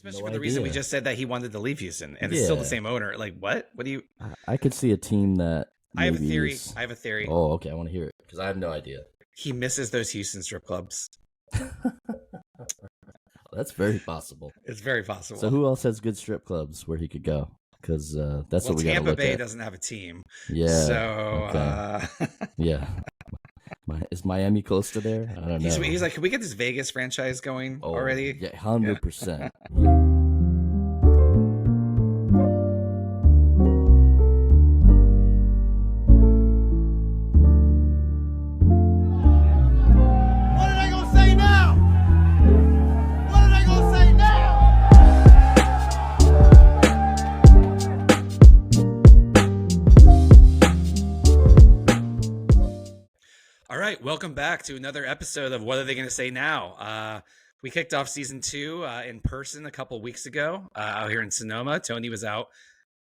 especially No for the reason we idea. just said that he wanted to leave Houston, and it's still the Yeah, same owner. Like, what? What do you? I could see a team that I have a maybe theory. is. I have a theory. Oh, okay. I want to hear it because I have no idea. He misses those Houston strip clubs. That's very possible. It's very possible. So who else has good strip clubs where he could go? Because that's what we got to Tampa look Bay at. doesn't have a team. Yeah. So Okay. Yeah. Is Miami close to there? I don't know. he's like, can we get this Vegas franchise going already? Yeah, 100%. What are they gonna say now? What are they gonna say now? All right, welcome back to another episode of What Are They Going to Say Now? We kicked off season 2 in person a couple weeks ago out here in Sonoma. Tony was out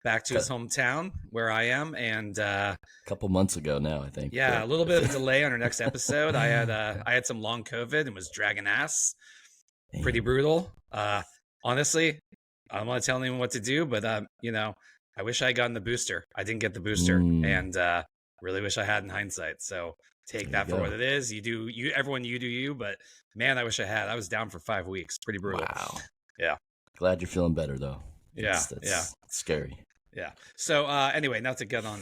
back to his hometown where I am, and A couple months ago now, I think. yeah, a little bit of a delay on our next episode. I had some long COVID and was dragging ass, pretty brutal. Honestly, I don't want to tell anyone what to do, but I wish I had gotten the booster. I didn't get the booster, and really wish I had in hindsight. So take that for what it is. You do you, but man, I wish I had. I was down for 5 weeks. Pretty brutal. Wow. Yeah. Glad you're feeling better though. That's Scary. Yeah. So anyway, not to get on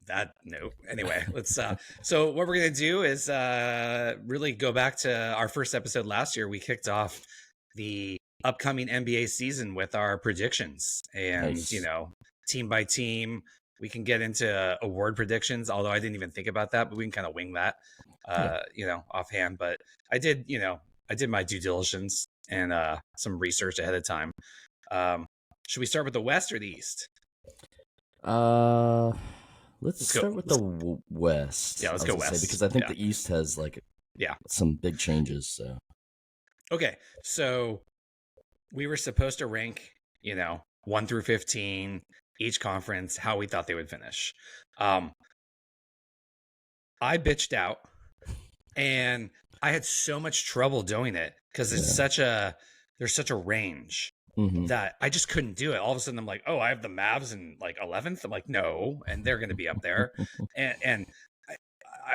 that note. Anyway, let's. So what we're gonna do is really go back to our first episode last year. We kicked off the upcoming NBA season with our predictions, and Nice. team by team. We can get into award predictions, although I didn't even think about that, but we can kind of wing that, offhand. But I did my due diligence and some research ahead of time. Should we start with the West or the East? Let's start with the West. Yeah, let's go West. Because I think the East has some big changes. So okay, so we were supposed to rank 1 through 15 each conference, how we thought they would finish. I bitched out, and I had so much trouble doing it because there's such a range that I just couldn't do it. All of a sudden, I'm like, oh, I have the Mavs in like 11th. I'm like, no, and they're going to be up there, and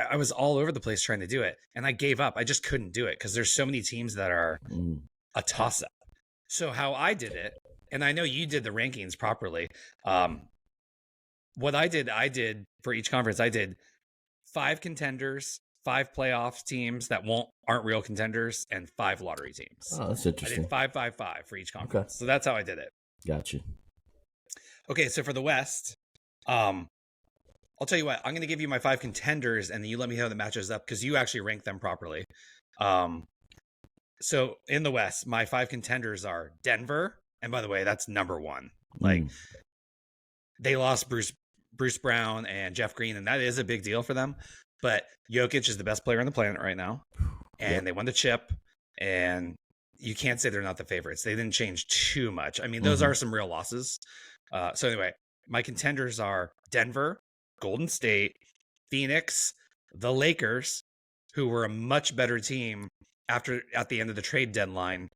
I was all over the place trying to do it, and I gave up. I just couldn't do it because there's so many teams that are a toss up. So how I did it. And I know you did the rankings properly. What I did for each conference, I did 5 contenders, 5 playoffs teams that aren't real contenders, and 5 lottery teams. Oh, that's interesting. I did 5 for each conference. Okay. So that's how I did it. Gotcha. Okay, so for the West, I'll tell you what, I'm going to give you my 5 contenders, and then you let me know how that matches up because you actually ranked them properly. So in the West, my 5 contenders are Denver. And by the way, that's number 1. Like they lost Bruce Brown and Jeff Green, and that is a big deal for them. But Jokic is the best player on the planet right now, and they won the chip. And you can't say they're not the favorites. They didn't change too much. I mean, those are some real losses. So anyway, my contenders are Denver, Golden State, Phoenix, the Lakers, who were a much better team at the end of the trade deadline.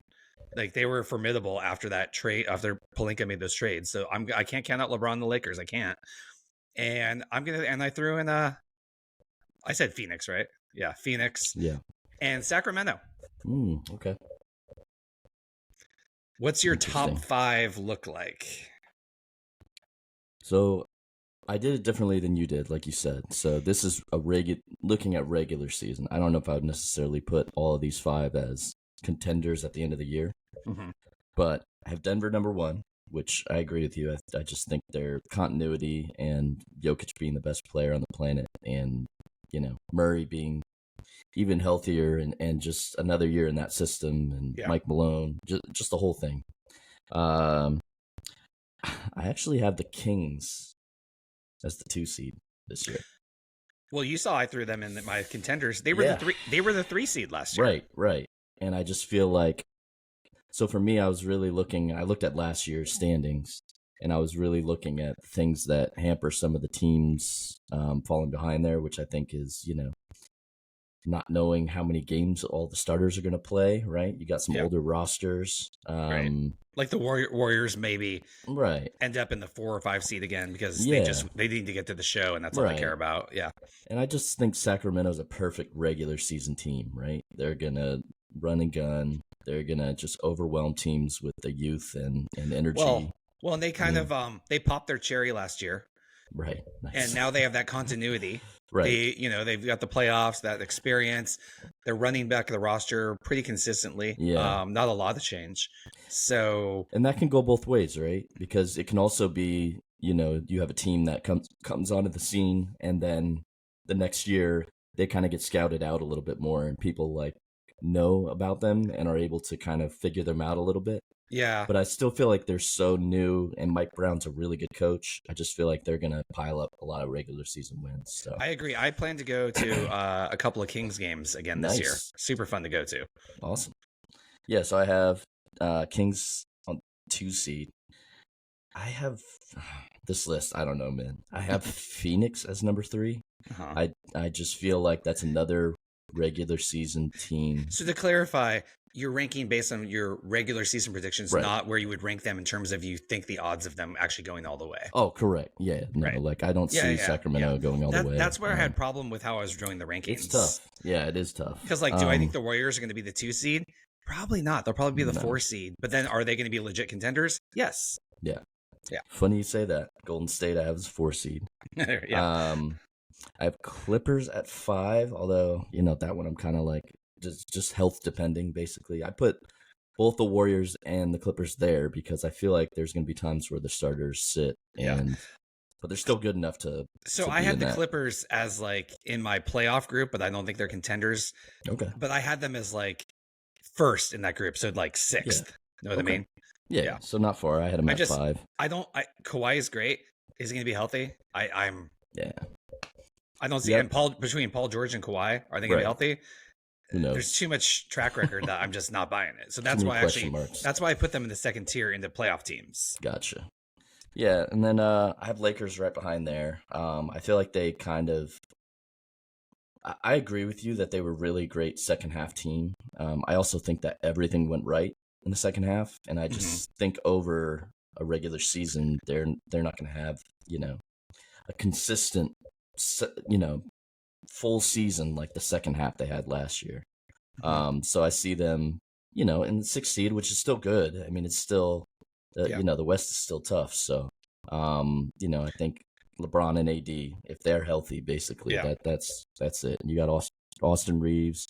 Like they were formidable after that trade, after Pelinka made those trades. So I can't count out LeBron and the Lakers. I can't. And I threw in I said Phoenix, right? Yeah, Phoenix. Yeah. And Sacramento. Okay. What's your top 5 look like? So I did it differently than you did, like you said. So this is looking at regular season. I don't know if I would necessarily put all of these 5 as contenders at the end of the year. But I have Denver number 1, which I agree with you. I just think their continuity and Jokic being the best player on the planet, and Murray being even healthier, and just another year in that system, and Mike Malone, just the whole thing. I actually have the Kings as the 2 seed this year. Well, you saw I threw them in my contenders. They were the 3 seed last year. Right. And I just feel like, so for me, I looked at last year's standings, and I was really looking at things that hamper some of the teams falling behind there, which I think is, not knowing how many games all the starters are going to play, right? You got some older rosters. Right. Like the Warriors maybe right. end up in the 4 or 5 seed again because Yeah. they need to get to the show, and that's all they care about. Yeah. And I just think Sacramento's a perfect regular season team, right? They're going to run and gun. They're going to just overwhelm teams with the youth and energy. Well, and they kind of they popped their cherry last year. Right. Nice. And now they have that continuity. Right. They've got the playoffs, that experience. They're running back the roster pretty consistently. Yeah. Not a lot of change. So, and that can go both ways, right? Because it can also be, you have a team that comes onto the scene, and then the next year they kind of get scouted out a little bit more, and people like know about them and are able to kind of figure them out a little bit. Yeah. But I still feel like they're so new, and Mike Brown's a really good coach. I just feel like they're going to pile up a lot of regular season wins. So I agree. I plan to go to a couple of Kings games again this year. Super fun to go to. Awesome. Yeah, so I have Kings on 2 seed. I have this list. I don't know, man. I have Phoenix as number 3. Uh-huh. I just feel like that's another regular season team. So to clarify, you're ranking based on your regular season predictions, not where you would rank them in terms of you think the odds of them actually going all the way. Oh, correct. Yeah. No, like I don't see Sacramento going all the way. That's where I had problem with how I was drawing the rankings. It's tough. Yeah, it is tough. Because do I think the Warriors are going to be the 2 seed? Probably not. They'll probably be the 4 seed. But then are they going to be legit contenders? Yes. Yeah. Yeah. Funny you say that. Golden State I have as 4 seed. Yeah. I have Clippers at 5, although, that one I'm kind of like just health depending, basically. I put both the Warriors and the Clippers there because I feel like there's going to be times where the starters sit, but they're still good enough to. So I had the Clippers as like in my playoff group, but I don't think they're contenders. Okay. But I had them as like first in that group, so like 6th. Yeah. Know what I mean? Yeah. So not far. I had him at 5. Kawhi is great. Is he going to be healthy? Yeah. I don't see. And between Paul George and Kawhi, are they going to be healthy? Who knows? There's too much track record that I'm just not buying it. So that's why that's why I put them in the second tier into playoff teams. Gotcha. Yeah, and then I have Lakers right behind there. I feel like they kind of. I agree with you that they were really great second half team. I also think that everything went right in the second half, and I just think over a regular season, they're not going to have a consistent full season like the second half they had last year. So I see them, in the 6th seed, which is still good. I mean, it's still, the West is still tough. So, I think LeBron and AD, if they're healthy, basically, that's it. And you got Austin Reeves,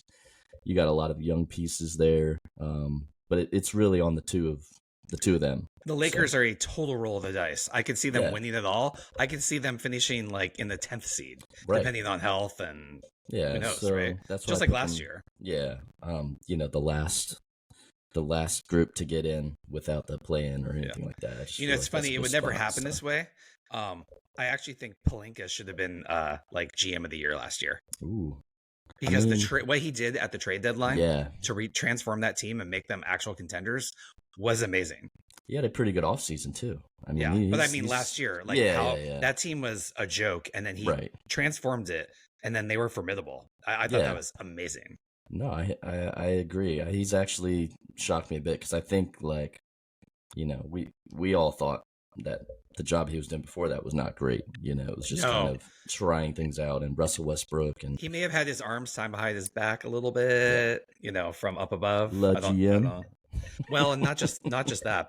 you got a lot of young pieces there. But it's really on the two of them. The Lakers are a total roll of the dice. I could see them winning it all. I could see them finishing like in the 10th seed, depending on health and who knows, right? That's just like last year. Yeah. The last group to get in without the play-in or anything like that. It's funny. It would never happen this way. I actually think Pelinka should have been like GM of the year last year. Ooh. Because what he did at the trade deadline to transform that team and make them actual contenders was amazing. He had a pretty good offseason too. I mean, last year, that team was a joke, and then he transformed it, and then they were formidable. I thought that was amazing. No, I agree. He's actually shocked me a bit because I think we all thought that the job he was doing before that was not great. It was just kind of trying things out, and Russell Westbrook, and he may have had his arms tied behind his back a little bit, from up above. I don't know. Well, and not just that,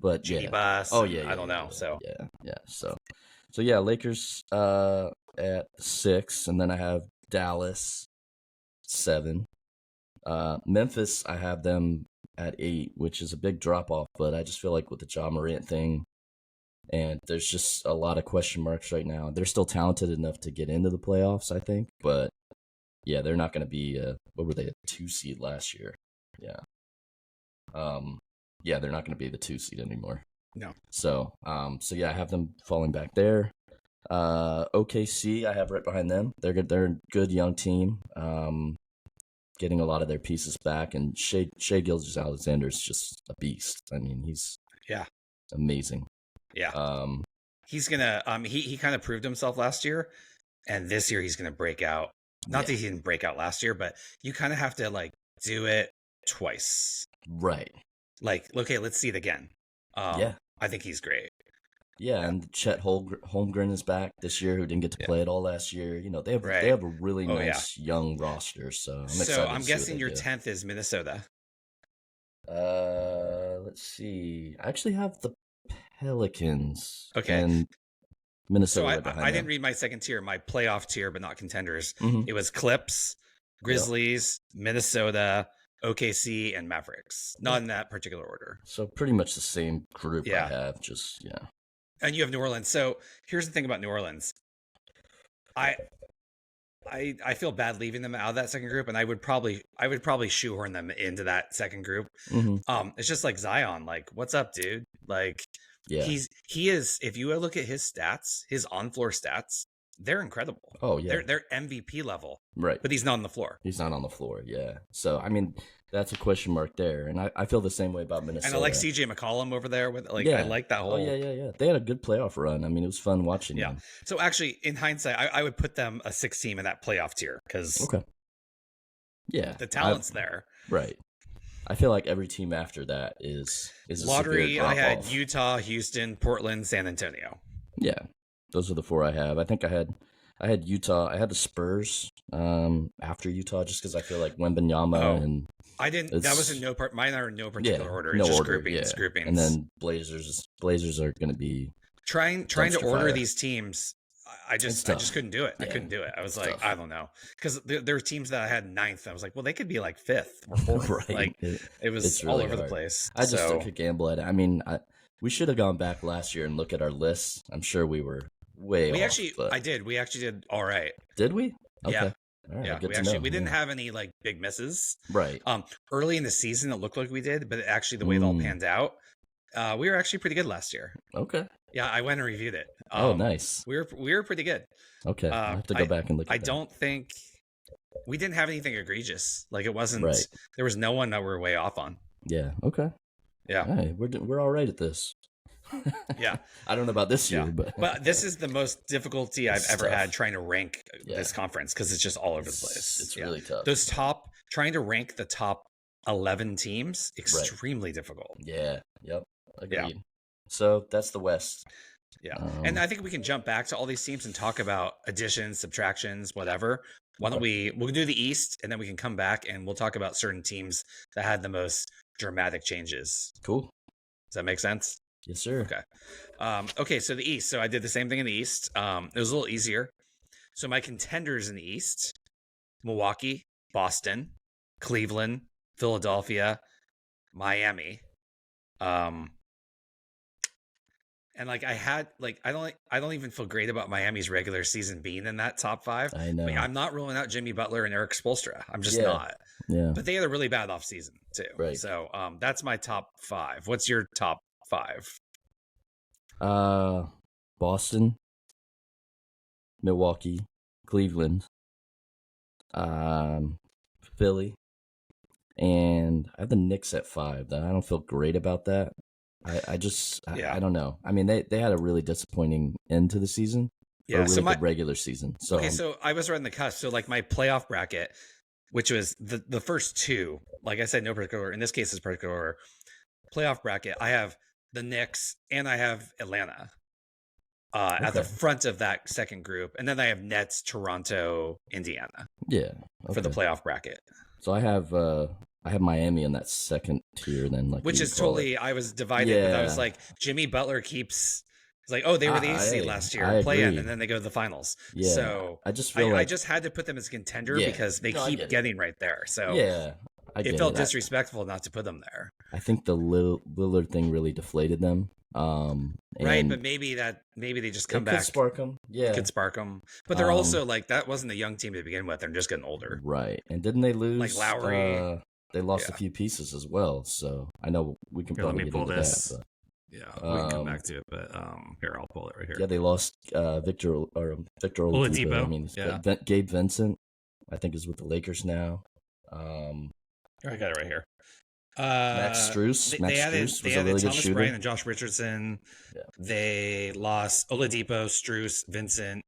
but Genie Bus. Oh yeah, I don't know. So yeah. So Lakers at 6, and then I have Dallas 7. Memphis, I have them at 8, which is a big drop off, but I just feel like with the Ja Morant thing, and there's just a lot of question marks right now. They're still talented enough to get into the playoffs, I think, but yeah, they're not going to be what were they, a 2 seed last year? Yeah. They're not going to be the 2 seed anymore. No. So I have them falling back there. OKC, I have right behind them. They're good. They're a good young team. Getting a lot of their pieces back, and Shai Gilgeous-Alexander is just a beast. I mean, he's amazing. Yeah. He's gonna. He kind of proved himself last year, and this year he's gonna break out Not that he didn't break out last year, but you kind of have to like do it twice. Right. Like, okay, let's see it again. Yeah. I think he's great. Yeah, and Chet Holmgren is back this year, who didn't get to play it all last year. You know, they have a really nice young roster, so I'm excited. So I'm guessing your 10th is Minnesota. Let's see. I actually have the Pelicans. Okay. And Minnesota. So right behind I didn't them. read my second tier, my playoff tier, but not contenders. Mhm. It was Clips, Grizzlies, Minnesota, OKC, and Mavericks. Not in that particular order. So pretty much the same group Yeah. I have. Just And you have New Orleans. So here's the thing about New Orleans. I feel bad leaving them out of that second group, and I would probably shoehorn them into that second group. Mhm. It's just like Zion. Like, what's up, dude? Like, Yeah. he is. If you look at his stats, his on floor stats, they're incredible. Oh yeah. They're MVP level. Right. But he's not on the floor. He's not on the floor. Yeah. So I mean, that's a question mark there, and I feel the same way about Minnesota. And I like CJ McCollum over there with I like that whole. Oh yeah. They had a good playoff run. I mean, it was fun watching them. So actually, in hindsight, I would put them a 6 team in that playoff tier because yeah, the talent's there. Right. I feel like every team after that is a Lottery. severe I had drop-off. Utah, Houston, Portland, San Antonio. Yeah, those are the 4 I have. I think I had Utah. I had the Spurs after Utah just because I feel like Wembanyama and I didn't. That was in no part. Mine are in no particular order. It's no just order, groupings. And then Blazers are going to be trying to dumpster order fire. these teams. I just couldn't do it. I couldn't do it. I was like, tough. I don't know, because there were teams that I had 9th. I was like, well, they could be like 5th or 4th. Right. Like it was it's all really over the hard. place. I just took a gamble at it. I mean, we should have gone back last year and look at our lists. I'm sure we were way off. I did. We actually did all right. Did we? Okay. Yeah. All right, Yeah, good to know. we didn't have any like big misses. Right. Early in the season, it looked like we did, but actually, the way it all panned out, we were actually pretty good last year. Okay. Yeah, I went and reviewed it. Oh, nice. We were pretty good. Okay, I have to go back and look at I that. don't think we didn't have anything egregious. Like it wasn't. Right. There was no one that we're way off on. Yeah. Okay. Yeah. All right, we're all right at this. Yeah. I don't know about this year, but this is the most difficulty I've ever tough. had trying to rank this conference because it's just all over the place. It's really tough. Trying to rank the top 11 teams, extremely difficult. Yeah. Yep. Agreed. Yeah. So that's the West. Yeah. And I think we can jump back to all these teams and talk about additions, subtractions, whatever. Why don't we'll do the East and then we can come back and we'll talk about certain teams that had the most dramatic changes. Cool. Does that make sense? Yes, sir. Okay. Okay, so the East. So I did the same thing in the East. It was a little easier. So my contenders in the East: Milwaukee, Boston, Cleveland, Philadelphia, Miami. And like I don't even feel great about Miami's regular season being in that top 5. I know. Like, I'm not ruling out Jimmy Butler and Eric Spoelstra. I'm just not. Yeah. But they had a really bad offseason too. Right. So that's my top 5. What's your top 5? Boston, Milwaukee, Cleveland, Philly, and I have the Knicks at 5. I don't feel great about that. I don't know. I mean, they had a really disappointing end to the season. Yeah, a really good regular season. So okay, so I was right on the cusp. So like my playoff bracket, which was the first 2, like I said, no particular. In this case, is particular playoff bracket. I have the Knicks and I have Atlanta at the front of that second group, and then I have Nets, Toronto, Indiana. Yeah, for the playoff bracket. So I have Miami in that second tier, then which is totally. I was divided, but I was like, Jimmy Butler keeps. It's like, oh, they were the eighth seed last year, play in, and then they go to the finals. Yeah. So I just feel I just had to put them as contender because they keep getting right there. So it felt disrespectful not to put them there. I think the Lillard thing really deflated them. Right, but maybe they just come back. Could spark them. Yeah, it could spark them. But they're also like that wasn't a young team to begin with. They're just getting older. Right, and didn't they lose like Lowry? They lost a few pieces as well. So I know we can probably get into this. that. But, yeah, we can come back to it. But here, I'll pull it right here. Yeah, they lost Victor Oladipo. I mean, Gabe Vincent, I think, is with the Lakers now. I got it right here. Max Strus. They added Thomas Bryant and Josh Richardson. Yeah. They lost Oladipo, Strus, Vincent,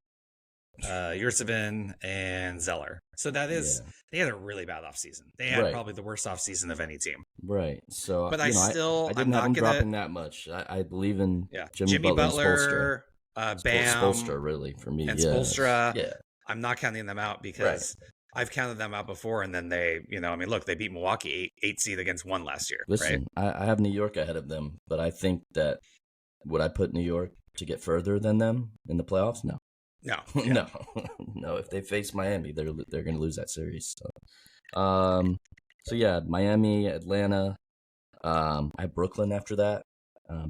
Yurtsevin, and Zeller. So that is they had a really bad offseason. They had probably the worst offseason of any team. Right. So, but I didn't have them dropping that much. I believe in Jimmy Butler and Spoelstra. Bam, Spoelstra, really, for me. And Spoelstra. Yeah. I'm not counting them out because I've counted them out before, and then they, look, they beat Milwaukee 8 seed against 1 last year. Listen, right? I have New York ahead of them, but I think that would I put New York to get further than them in the playoffs? No. No. Yeah. No. If they face Miami, they're going to lose that series. So, Miami, Atlanta. I have Brooklyn after that.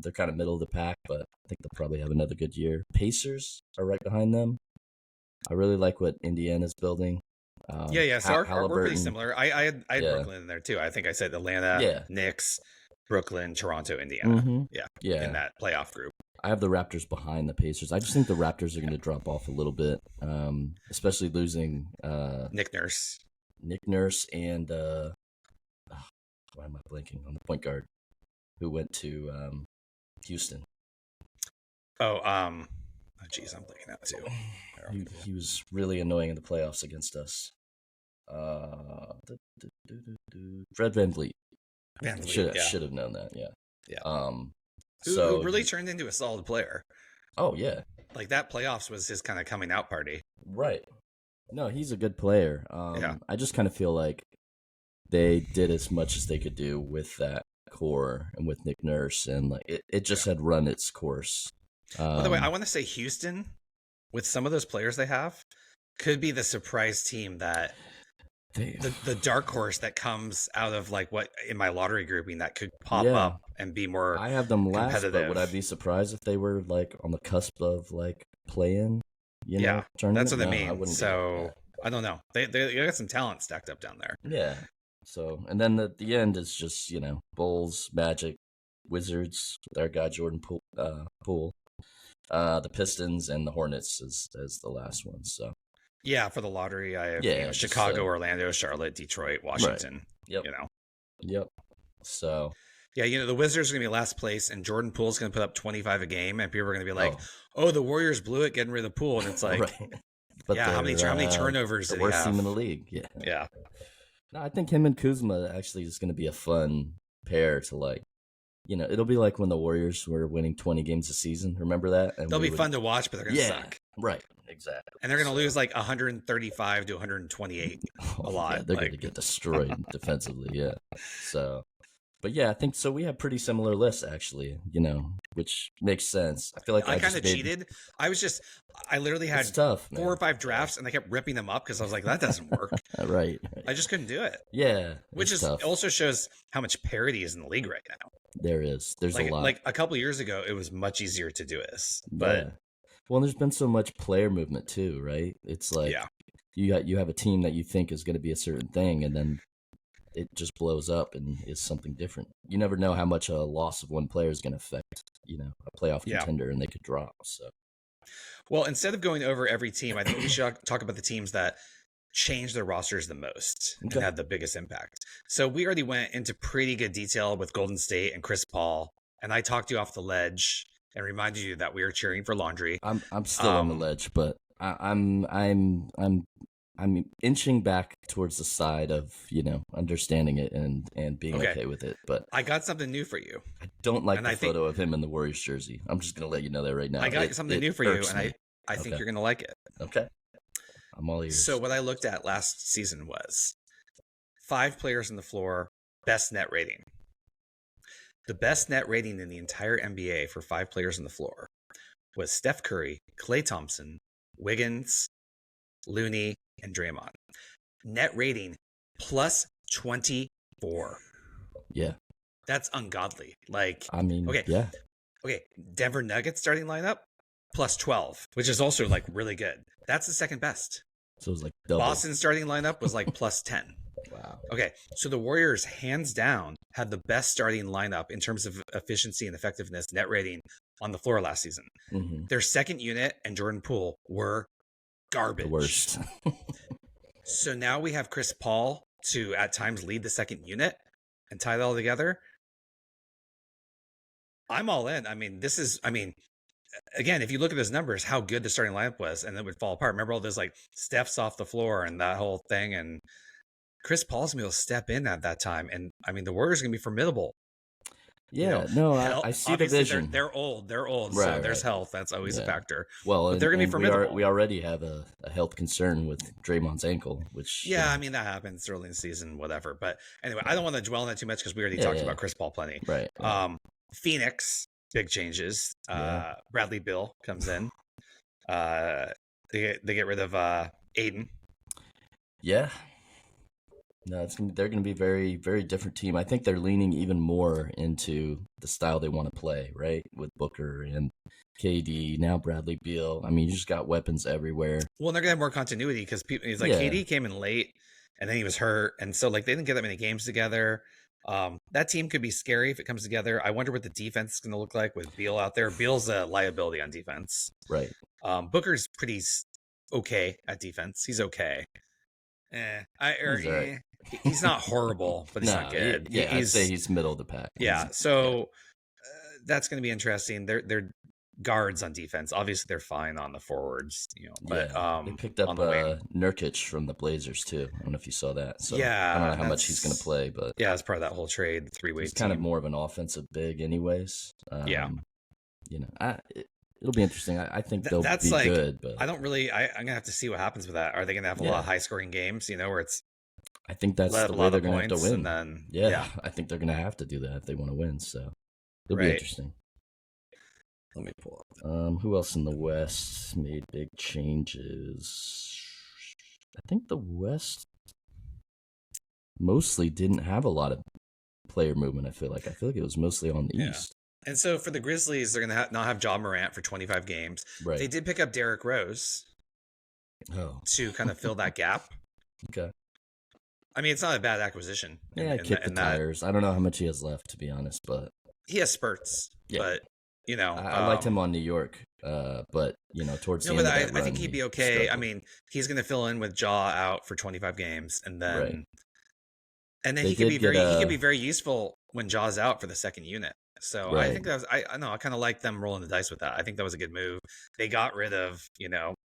They're kind of middle of the pack, but I think they'll probably have another good year. Pacers are right behind them. I really like what Indiana's building. So we're pretty similar. I had Brooklyn in there too. I think I said Atlanta, Knicks, Brooklyn, Toronto, Indiana. In that playoff group. I have the Raptors behind the Pacers. I just think the Raptors are going to drop off a little bit, especially losing Nick Nurse. And why am I blanking on the point guard who went to Houston? I'm blanking out too. He was really annoying in the playoffs against us. Fred VanVleet. Should have known that. Yeah. Who really turned into a solid player. Oh, yeah. Like, that playoffs was his kind of coming out party. Right. No, he's a good player. I just kind of feel like they did as much as they could do with that core and with Nick Nurse, and like it just had run its course. By the way, I want to say Houston, with some of those players they have, could be the surprise team that the dark horse that comes out of like what in my lottery grouping that could pop up and be more. I have them last, but would I be surprised if they were like on the cusp of like play-in? Tournament? That's what I mean. So I don't know. They got some talent stacked up down there. Yeah. So and then at the end is just Bulls, Magic, Wizards, their guy Jordan Poole, the Pistons, and the Hornets as the last one. So. Yeah, for the lottery, I have Chicago, Orlando, Charlotte, Detroit, Washington. Right. Yep. So. Yeah, the Wizards are going to be last place, and Jordan Poole's going to put up 25 a game, and people are going to be like, "Oh, the Warriors blew it getting rid of Poole," and it's like, but how many turnovers did he have? The worst team in the league. Yeah. No, I think him and Kuzma actually is going to be a fun pair to it'll be like when the Warriors were winning 20 games a season. Remember that? And they'll be fun to watch, but they're going to suck. Right. Exactly. And they're going to lose like 135 to 128 a lot. Yeah, they're going to get destroyed defensively. Yeah. So, but I think so. We have pretty similar lists actually, which makes sense. I feel like I kind of cheated. I literally had 4 or 5 drafts and I kept ripping them up because I was like, that doesn't work. Right. I just couldn't do it. Yeah. Which also shows how much parity is in the league right now. There is. There's a lot. Like a couple of years ago, it was much easier to do this. But well, there's been so much player movement too, right? It's like you have a team that you think is going to be a certain thing, and then it just blows up and is something different. You never know how much a loss of one player is going to affect, a playoff contender, and they could drop. So, well, instead of going over every team, I think we should talk about the teams that changed their rosters the most and had the biggest impact. So we already went into pretty good detail with Golden State and Chris Paul, and I talked you off the ledge and reminded you that we are cheering for Laundry. I'm still on the ledge, but I'm inching back towards the side of understanding it and being okay with it. But I got something new for you. I don't like the photo of him in the Warriors jersey. I'm just gonna let you know that right now. I got something new for you, and I think you're gonna like it. Okay, I'm all ears. So what I looked at last season was 5 players on the floor, best net rating. The best net rating in the entire NBA for 5 players on the floor was Steph Curry, Klay Thompson, Wiggins, Looney, and Draymond. Net rating plus 24. Yeah. That's ungodly. Like, yeah. Okay, Denver Nuggets starting lineup plus 12, which is also like really good. That's the second best. So it was like double. Boston starting lineup was like plus 10. Wow. Okay, so the Warriors, hands down, had the best starting lineup in terms of efficiency and effectiveness, net rating on the floor last season. Mm-hmm. Their second unit and Jordan Poole were garbage. The worst. So now we have Chris Paul to at times lead the second unit and tie it all together. I'm all in. again, if you look at those numbers, how good the starting lineup was, and it would fall apart. Remember all those like Steph's off the floor and that whole thing, and Chris Paul's gonna be able to step in at that time, and I mean the Warriors are gonna be formidable. Yeah, no, I see the vision. They're old, Right, so there's health. That's always a factor. Well, but they're gonna be formidable. We already have a health concern with Draymond's ankle, which I mean that happens early in the season, whatever. But anyway, I don't want to dwell on that too much because we already talked about Chris Paul plenty. Right. Phoenix, big changes. Bradley Beal comes in. They get rid of Aiden. Yeah. No, they're going to be a very, very different team. I think they're leaning even more into the style they want to play, right? With Booker and KD, now Bradley Beal. I mean, you just got weapons everywhere. Well, and they're going to have more continuity because he's like KD came in late and then he was hurt. And so like they didn't get that many games together. That team could be scary if it comes together. I wonder what the defense is going to look like with Beal out there. Beal's a liability on defense. Right. Booker's pretty okay at defense. He's okay. He's not horrible, but he's not good. I'd say he's middle of the pack. Yeah, so that's going to be interesting. They're guards on defense. Obviously, they're fine on the forwards, But they picked up Nurkic from the Blazers too. I don't know if you saw that. So I don't know how much he's going to play, but it's part of that whole trade, three-way. He's kind of more of an offensive big, anyways. It'll be interesting. I think they'll be good, but I don't really. I'm gonna have to see what happens with that. Are they gonna have a lot of high-scoring games? Where it's. I think that's the way they're gonna have to win. And then, I think they're gonna have to do that if they want to win. So it'll be interesting. Let me pull up. Who else in the West made big changes? I think the West mostly didn't have a lot of player movement. I feel like it was mostly on the East. And so for the Grizzlies, they're going to not have Ja Morant for 25 games. Right. They did pick up Derrick Rose to kind of fill that gap. Okay. I mean, it's not a bad acquisition. Kick the tires. I don't know how much he has left, to be honest, but he has spurts. Yeah. But I liked him on New York. But towards the end of that run, I think he'd be okay. I mean, he's going to fill in with Ja out for 25 games, and then he could be very useful when Ja's out for the second unit. So I think I kind of like them rolling the dice with that. I think that was a good move. They got rid of,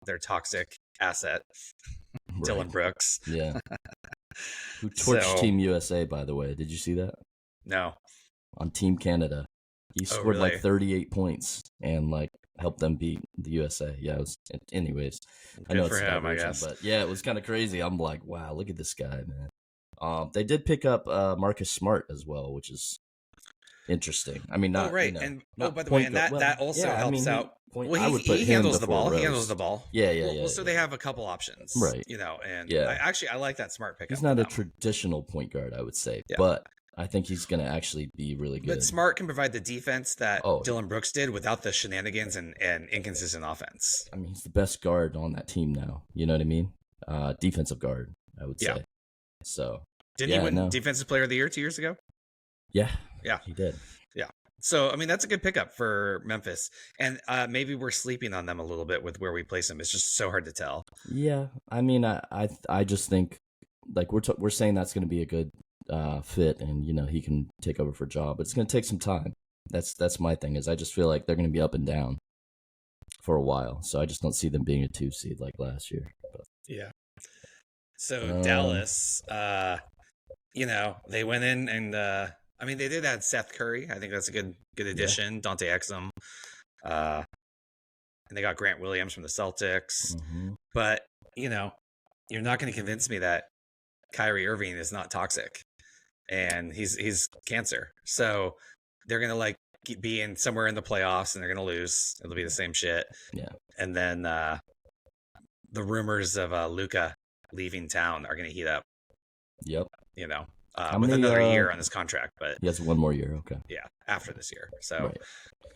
their toxic asset, Dylan Brooks. Yeah. Who torched Team USA, by the way. Did you see that? No. On Team Canada. He scored like 38 points and helped them beat the USA. Yeah, it was, anyways. Good I know for him, I guess. But it was kind of crazy. I'm like, wow, look at this guy, man. They did pick up Marcus Smart as well, which is interesting. I mean, not right. And by the way, and that also helps out. He handles the ball. He handles the ball. Yeah. So they have a couple options, right? And I like that Smart pickup. He's not a traditional point guard, I would say, but I think he's going to actually be really good. But Smart can provide the defense that Dylan Brooks did without the shenanigans and inconsistent offense. I mean, he's the best guard on that team now. You know what I mean? Defensive guard, I would say. So didn't he win Defensive Player of the Year 2 years ago? Yeah, he did. Yeah. So, I mean, that's a good pickup for Memphis. And maybe we're sleeping on them a little bit with where we place them. It's just so hard to tell. Yeah. I mean, I just think, we're saying that's going to be a good fit and, he can take over for Ja, but it's going to take some time. That's my thing, is I just feel like they're going to be up and down for a while. So I just don't see them being a 2 seed like last year. But. Yeah. So Dallas, they went in and, they did add Seth Curry. I think that's a good addition. Dante Exum. And they got Grant Williams from the Celtics. Mm-hmm. But, you're not going to convince me that Kyrie Irving is not toxic. And he's cancer. So they're going to be in somewhere in the playoffs and they're going to lose. It'll be the same shit. Yeah. And then the rumors of Luka leaving town are going to heat up. Yep. With another year on his contract, but he has one more year. Okay. Yeah, after this year. So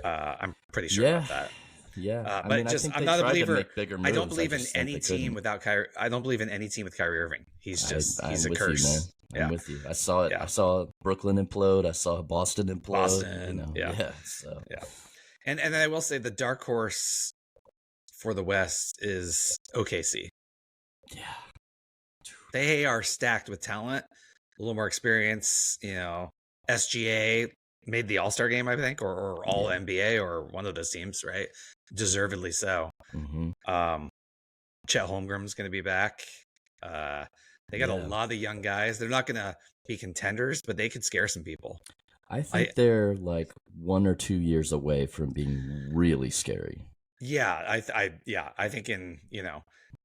I'm pretty sure about that. Yeah. I'm not a believer. I don't believe in any team without Kyrie. I don't believe in any team with Kyrie Irving. He's a curse. I'm with you. I saw it. Yeah. I saw Brooklyn implode. I saw Boston implode. Yeah. So. Yeah. And then I will say the dark horse for the West is OKC. Yeah. They are stacked with talent. A little more experience, SGA, made the All-Star game, I think, or All Yeah. NBA, or one of those teams, right? Deservedly so. Mm-hmm. Chet Holmgren's going to be back. They got a Yeah. lot of young guys. They're not going to be contenders, but they could scare some people. I think they're like 1 or 2 years away from being really scary. Yeah, I think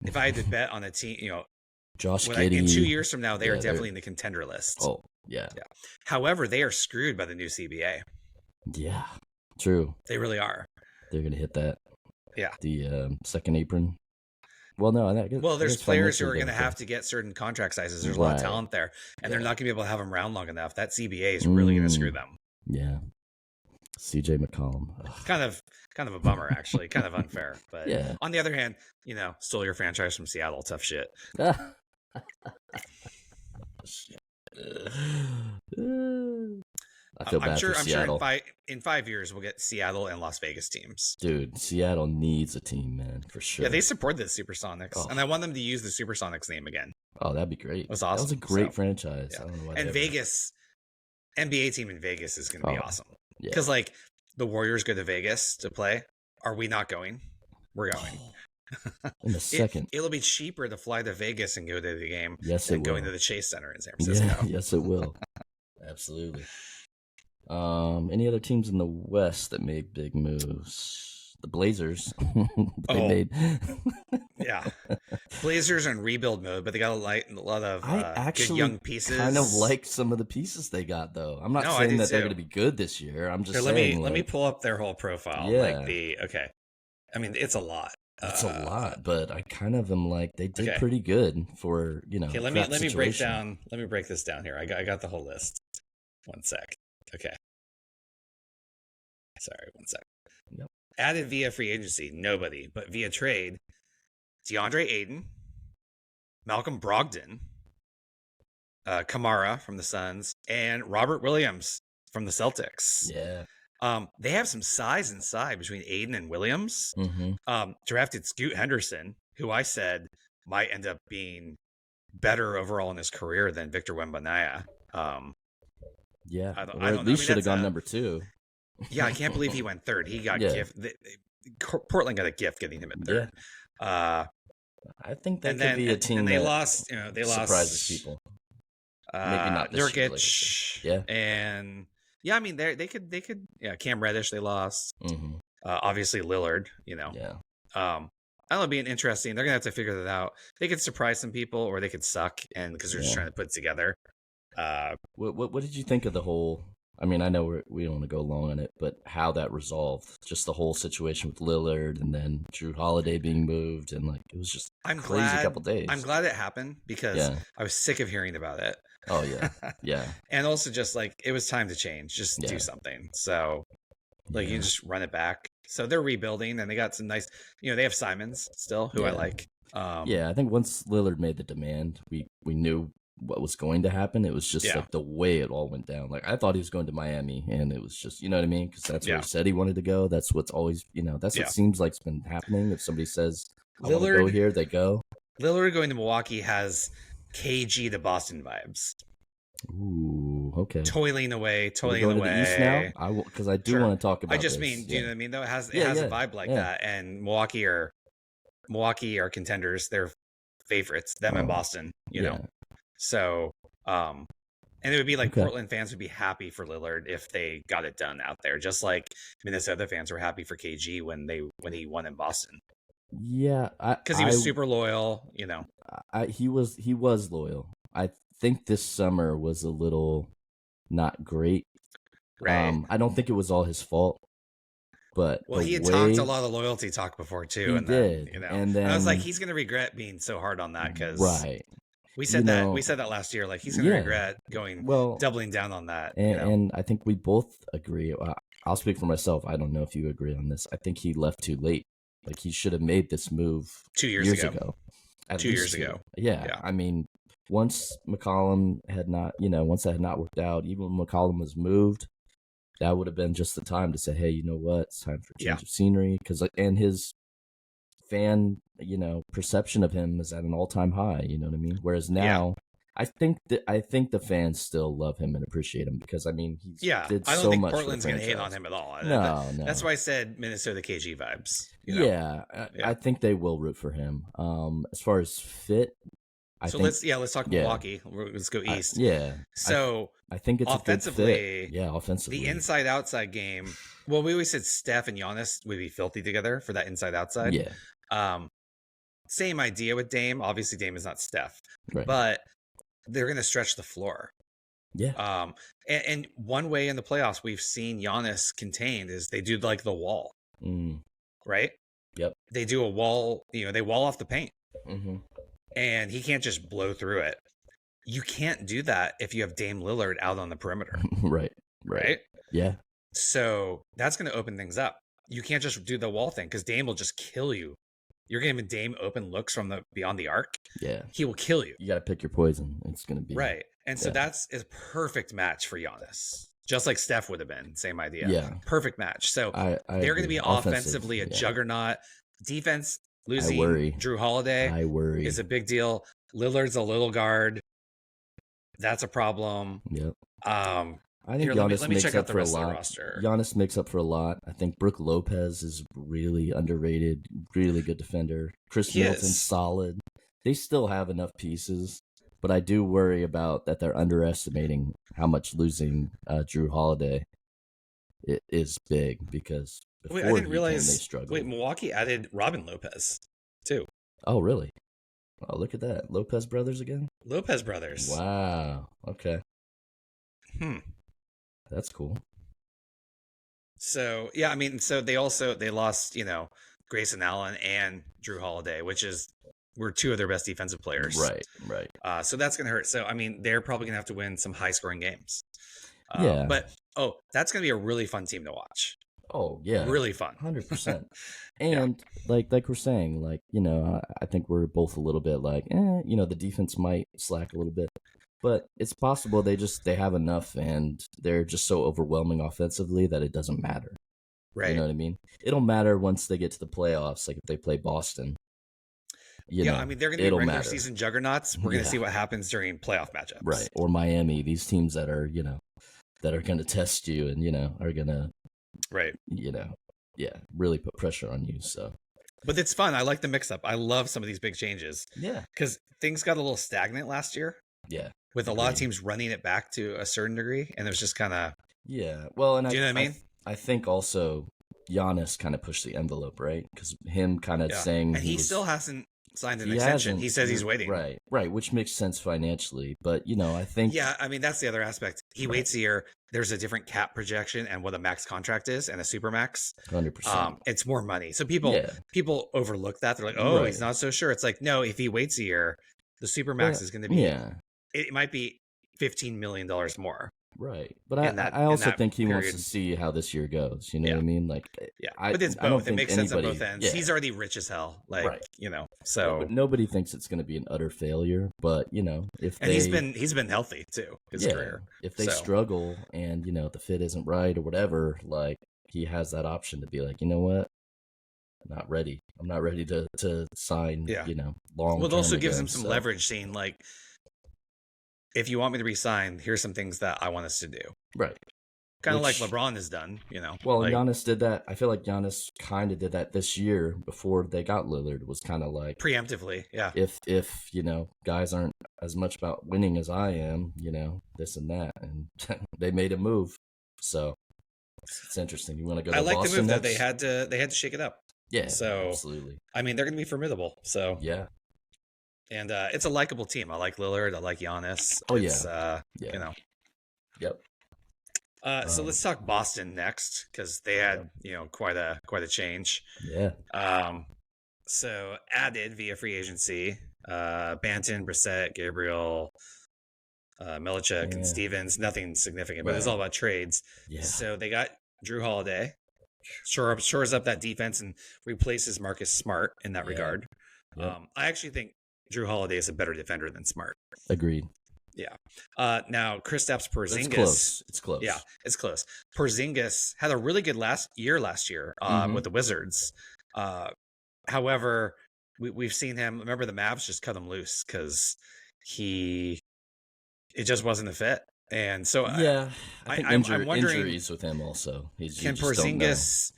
if I had to bet on a team, Josh Giddey. in 2 years from now, they are they're- definitely in the contender list. Oh, yeah. However, they are screwed by the new CBA. Yeah, true. They really are. They're going to hit that. Yeah. The second apron. Well, no. There's players who are going to have to get certain contract sizes. There's a lot of talent there, and they're not going to be able to have them around long enough. That CBA is really going to screw them. Yeah. CJ McCollum. Ugh. Kind of a bummer, actually. Kind of unfair. But Yeah. on the other hand, stole your franchise from Seattle. Tough shit. I feel bad for Seattle. I'm sure in 5 years we'll get Seattle and Las Vegas teams. Dude, Seattle needs a team, man, for sure. Yeah, they support the Supersonics, and I want them to use the Supersonics name again. Oh, that'd be great. It was awesome. That was a great franchise. Yeah. I don't know why. And Vegas, NBA team in Vegas is going to be awesome. Yeah. Because like the Warriors go to Vegas to play. Are we not going? We're going. In a second. It'll be cheaper to fly to Vegas and go to the game than going to the Chase Center in San Francisco. Yeah, yes, it will. Absolutely. Any other teams in the West that made big moves? The Blazers. They made. Yeah, Blazers are in rebuild mode, but they got a lot of good young pieces. Kind of like some of the pieces they got, though. I'm not saying that they're going to be good this year. I'm just saying. Let me pull up their whole profile. Yeah. I mean, it's a lot. It's a lot, but I kind of am like they did pretty good for Okay, let me break down. Let me break this down here. I got the whole list. 1 sec. Okay. Sorry, 1 sec. Yep. Added via free agency, nobody, but via trade, DeAndre Ayton, Malcolm Brogdon, Kamara from the Suns, and Robert Williams from the Celtics. Yeah. They have some size inside between Ayton and Williams. Mm-hmm. Drafted Scoot Henderson, who I said might end up being better overall in his career than Victor Wembanyama. Yeah, I don't at least should have gone number 2. Yeah, I can't believe he went third. He got gift. Portland got a gift getting him at third. Yeah. I think that could be a team. And they that lost. They surprises people. Maybe not this Nurkic. Yeah, and I mean they could. Yeah, Cam Reddish they lost. Mm-hmm. Obviously Lillard. Yeah. I don't know. Being interesting. They're gonna have to figure that out. They could surprise some people, or they could suck, and because they're just trying to put it together. What did you think of the whole? I mean, I know we don't want to go long on it, but how that resolved, just the whole situation with Lillard and then Drew Holiday being moved, and like it was just crazy couple days. I'm glad it happened because I was sick of hearing about it. Oh yeah, yeah. And also just like it was time to change, just do something. So like you just run it back. So they're rebuilding, and they got some nice. They have Simons still, who I like. I think once Lillard made the demand, we knew what was going to happen. It was just like the way it all went down. Like I thought he was going to Miami, and it was just, you know what I mean? Because that's where he said he wanted to go. That's what's always, that's what seems like's been happening. If somebody says I want to go here, they go. Lillard going to Milwaukee has KG to Boston vibes. Ooh, okay. Toiling away. To the East now? I will, because I do want to talk about. I just this. mean, do you know what I mean? Though it has a vibe like that, and Milwaukee are contenders. They're favorites. Them and Boston. You know. So, and it would be like Portland fans would be happy for Lillard if they got it done out there, just like Minnesota fans were happy for KG when he won in Boston. Yeah, because he was super loyal. He was loyal. I think this summer was a little not great. Right. I don't think it was all his fault. But he had talked a lot of loyalty talk before too, and then I was like, he's gonna regret being so hard on that because We said we said that last year. Like he's gonna regret doubling down on that. And I think we both agree. I'll speak for myself. I don't know if you agree on this. I think he left too late. Like he should have made this move 2 years ago. 2 years ago. Yeah. I mean, once McCollum had not, once that had not worked out, even when McCollum was moved, that would have been just the time to say, hey, you know what? It's time for a change of scenery. And his fan, perception of him is at an all-time high. You know what I mean? Whereas now, I think the fans still love him and appreciate him because I mean he's did I don't so think much Portland's going to hate on him at all. No, That's why I said Minnesota KG vibes. You know? Yeah, I think they will root for him. As far as fit, let's talk Milwaukee. Let's go east. So I think it's offensively, a good fit. Yeah, offensively, the inside-outside game. Well, we always said Steph and Giannis would be filthy together for that inside-outside. Yeah. Same idea with Dame. Obviously, Dame is not Steph, right. but they're going to stretch the floor. Yeah. And one way in the playoffs we've seen Giannis contained is they do like the wall, right? Yep. They do a wall. They wall off the paint, and he can't just blow through it. You can't do that if you have Dame Lillard out on the perimeter. Right. Yeah. So that's going to open things up. You can't just do the wall thing because Dame will just kill you. You're giving Dame open looks from beyond the arc. Yeah. He will kill you. You got to pick your poison. It's going to be. Right. And so that's a perfect match for Giannis. Just like Steph would have been. Same idea. Yeah. Perfect match. So they're going to be offensively a juggernaut. Defense, losing Jrue Holiday is a big deal. Lillard's a little guard. That's a problem. Yep. I think Giannis let me makes check up out the for a rest of the lot. roster. Giannis makes up for a lot. I think Brook Lopez is really underrated, really good defender. Chris Middleton's solid. They still have enough pieces, but I do worry about that they're underestimating how much losing Jrue Holiday is big because before I didn't realize they struggled. Wait, Milwaukee added Robin Lopez too. Oh, really? Oh, look at that. Lopez brothers again? Lopez brothers. Wow. Okay. That's cool. So, yeah, I mean, so they lost, Grayson Allen and Jrue Holiday, were two of their best defensive players. Right. So that's going to hurt. So, I mean, they're probably going to have to win some high scoring games. Yeah. But, that's going to be a really fun team to watch. Oh, yeah. Really fun. 100%. And like we're saying, I think we're both a little bit like, the defense might slack a little bit. But it's possible they have enough and they're just so overwhelming offensively that it doesn't matter. Right. You know what I mean? It'll matter once they get to the playoffs, like if they play Boston. I mean, they're going to be regular season juggernauts. We're going to see what happens during playoff matchups. Right. Or Miami, these teams that are, that are going to test you and, are going to, right. Really put pressure on you. So. But it's fun. I like the mix up. I love some of these big changes. Yeah. Because things got a little stagnant last year. Yeah. With a lot of teams running it back to a certain degree, and it was just kind of Well, and do you know what I mean? I think also Giannis kind of pushed the envelope, right? Because him kind of saying, and he still hasn't signed an extension. He says he's waiting, right, which makes sense financially. But I think I mean that's the other aspect. He waits a year. There's a different cap projection and what a max contract is and a super max. 100%. It's more money, so people overlook that. They're like, he's not so sure. It's like no, if he waits a year, the super max is going to be It might be $15 million more. Right. But I also think he wants to see how this year goes. You know what I mean? Like, but it's both. It makes sense on both ends. He's already rich as hell. Like, so. But nobody thinks it's going to be an utter failure. But, he's been healthy too, his career. If they struggle and, the fit isn't right or whatever, like, he has that option to be like, you know what? I'm not ready. I'm not ready to sign, long. Well, it also gives him some leverage saying, like, if you want me to resign, here's some things that I want us to do. Right. Kind of like LeBron has done, Well, Giannis did that. I feel like Giannis kind of did that this year before they got Lillard. It was kind of like preemptively, yeah. If guys aren't as much about winning as I am, this and that, and they made a move. So it's interesting. You want to go? I like Boston the move next? that they had to shake it up. Yeah. So absolutely. I mean, they're going to be formidable. So yeah. And it's a likable team. I like Lillard. I like Giannis. Oh, Yep. So let's talk Boston next because they had, quite a change. Yeah. So added via free agency, Banton, Brissett, Gabriel, Milichuk, and Stevens. Nothing significant, but it's all about trades. Yeah. So they got Jrue Holiday, shores up that defense and replaces Marcus Smart in that regard. Yep. I actually think Jrue Holiday is a better defender than Smart. Agreed. Yeah. Now, Kristaps Porzingis. It's close. Yeah, it's close. Porzingis had a really good last year with the Wizards. However, we've seen him. Remember, the Mavs just cut him loose because he it just wasn't a fit. And so Yeah, I think I'm wondering, injuries with him also. You can just don't know. Porzingis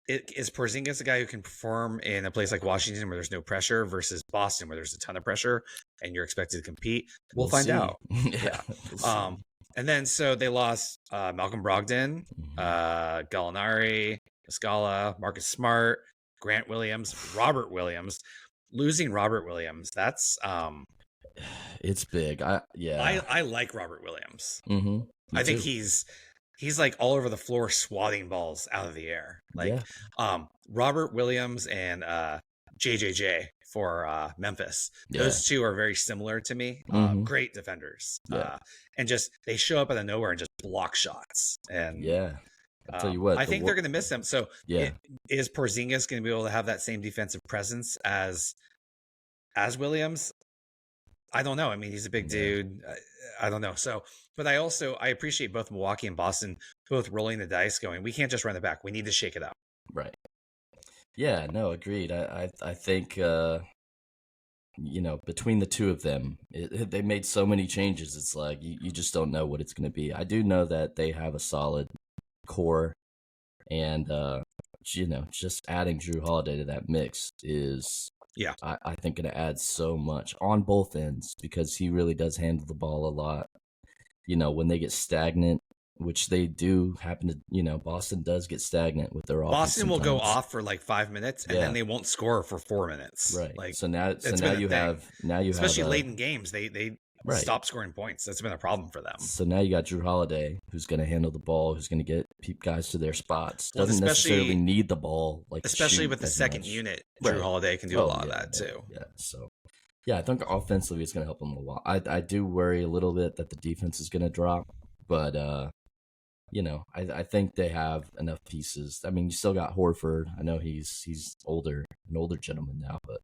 is Porzingis a guy who can perform in a place like Washington where there's no pressure versus Boston where there's a ton of pressure and you're expected to compete? We'll find see. out. Yeah. We'll and then so they lost Malcolm Brogdon, Gallinari, Muscala, Marcus Smart, Grant Williams, Robert Williams. Losing Robert Williams, that's it's big. I like Robert Williams. Mm-hmm. I think he's like all over the floor swatting balls out of the air. Like Robert Williams and JJJ for Memphis. Those two are very similar to me. Great defenders. And just they show up out of nowhere and just block shots. And I'll tell you what, I think they're going to miss them. So is Porzingis going to be able to have that same defensive presence as Williams? I don't know. I mean, he's a big dude. I don't know. So, but I appreciate both Milwaukee and Boston both rolling the dice going, we can't just run it back. We need to shake it up. Right. Yeah, no, agreed. I think, between the two of them, they made so many changes. It's like, you just don't know what it's going to be. I do know that they have a solid core, and, just adding Drew Holiday to that mix is, I think going to add so much on both ends because he really does handle the ball a lot. When they get stagnant, which they do happen to, Boston does get stagnant with their offense. Boston will go off for like 5 minutes and then they won't score for 4 minutes. Right. Like so now you have especially late in games, they stop scoring points. That's been a problem for them. So now you got Drew Holiday, who's going to handle the ball, who's going to get guys to their spots. Doesn't necessarily need the ball, especially with the second unit. Drew Holiday can do a lot of that too. Yeah. So I think offensively it's going to help them a lot. I do worry a little bit that the defense is going to drop, but I think they have enough pieces. I mean, you still got Horford. I know he's an older gentleman now, but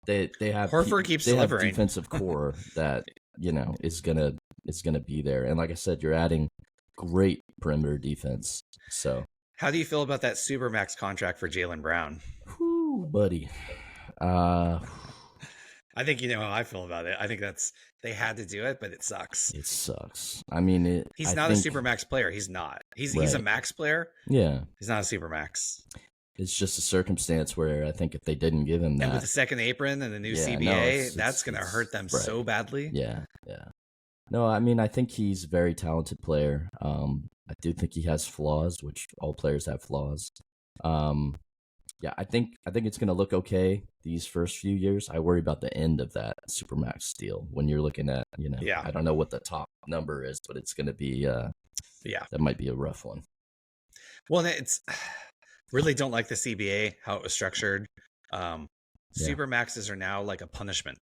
they have Horford keeps delivering. Have defensive core that is gonna be there. And like I said, you're adding great perimeter defense. So how do you feel about that Supermax contract for Jaylen Brown? Whew, buddy. I think you know how I feel about it. I think they had to do it, but it sucks. It sucks. I mean, he's not a Supermax player. He's not. He's a max player. Yeah. He's not a Supermax. It's just a circumstance where I think if they didn't give him that. And with the second apron and the new CBA, that's going to hurt them so badly. Yeah. No, I mean, I think he's a very talented player. I do think he has flaws, which all players have flaws. I think it's going to look okay these first few years. I worry about the end of that Supermax deal when you're looking at, I don't know what the top number is, but it's going to be, that might be a rough one. Well, it's really don't like the CBA, how it was structured. Supermaxes are now like a punishment.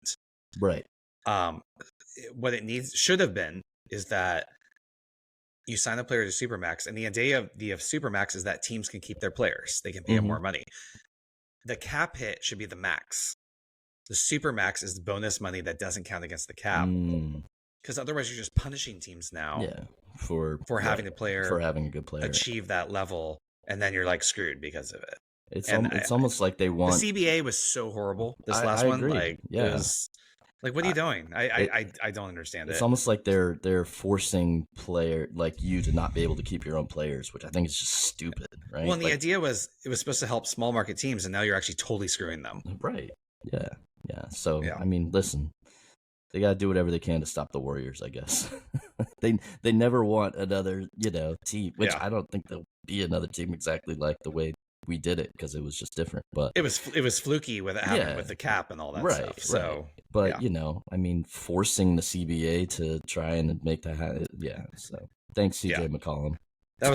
Right. What it should have been is that you sign a player to Supermax, and the idea of Supermax is that teams can keep their players. They can pay them more money. The cap hit should be the max. The Supermax is the bonus money that doesn't count against the cap. Because otherwise you're just punishing teams now for having a player, for having a good player achieve that level, and then you're like screwed because of it. It's almost like they want. The CBA was so horrible. This last one, agree. It was like, what are you doing? I don't understand it. It's almost like they're forcing player like you to not be able to keep your own players, which I think is just stupid, right? Well, and the idea was it was supposed to help small market teams, and now you're actually totally screwing them. Right. Yeah. So I mean, listen, they got to do whatever they can to stop the Warriors, I guess. they never want another team, which I don't think there'll be another team exactly like the way we did it, because it was just different. But it was fluky with it happening with the cap and all that stuff. So, but I mean, forcing the CBA to try and make that happen. Yeah. So thanks, CJ McCollum. That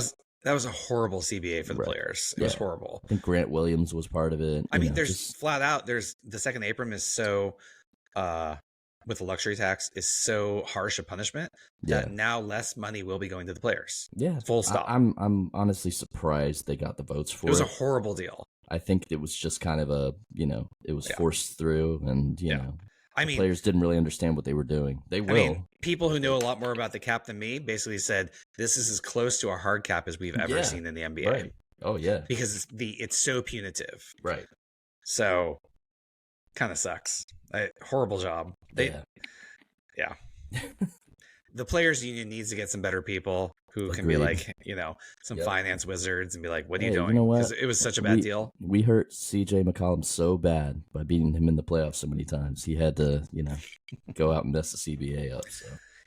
was a horrible CBA for the players. It was horrible. I think Grant Williams was part of it. I mean, flat out. There's the second apron is so with the luxury tax is so harsh a punishment that now less money will be going to the players. Yeah. Full stop. I'm honestly surprised they got the votes for it. It was a horrible deal. I think it was just kind of it was forced through, and I mean, players didn't really understand what they were doing. They will. I mean, people who know a lot more about the cap than me basically said this is as close to a hard cap as we've ever seen in the NBA. Right. Oh yeah. Because it's so punitive. Right. So kind of sucks. Horrible job. the players union needs to get some better people who can be Agreed. like, some Yep. finance wizards and be like, what are you Hey, doing? you know what? Because it was such a bad deal. We hurt CJ McCollum so bad by beating him in the playoffs so many times. He had to, go out and mess the CBA up. So